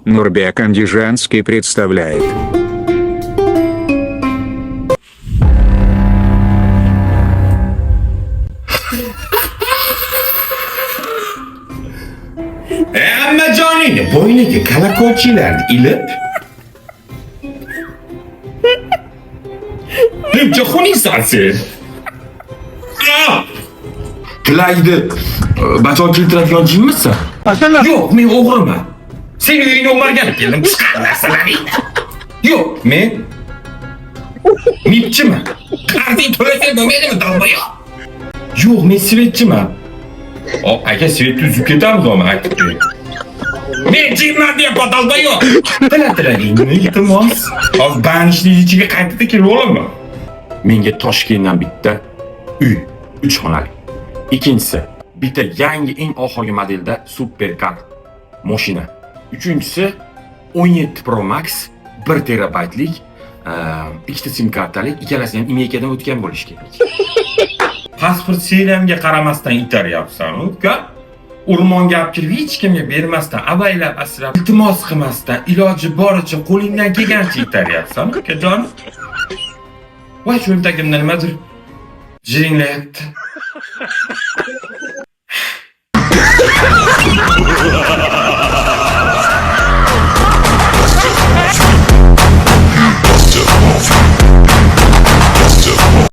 Нурбек Андижанский представляет. Ammajonini bo'yniga kalakochilarni ilib Nechta xuniysan sen? Tilaydi bachon keltiradigan jinmisan? Yo'q, men o'g'riman. Seni uyingni o'margan keldim, chiqar narsalaringni. Yo'q, men mipchiman. Qarzding to'lasang bo'lmaydimi, dalboyoq? Yo'q, men svetchiman. Aka svetni uzib ketamizmi, aytib qo'ying. Men jinman deyapman, dalboyoq. Tilaringni iltimos. Hozir banishning ichiga qaytib kelib olammi? Menga Toshkentdan bitta uy, 3 xonali. Ikkinchisi, bitta yangi eng oxirgi modelda superkar mashina. Uchinchisi 17 Pro Max 1 terabaytlik ikkita sim kartalik, ikkalasi ham imeykadan o'tgan bo'lishi kerak. Pasport seriyamga qaramasdan itaryapsan, uka. O'rmonga olib kirib hech kimga bermasdan, avaylab asrab, iltimos qilmasdan, iloji boricha qo'lingdan kelgancha itaryapsan, ukajon. Voy, cho'ntagimda nimadir jiringlayapti.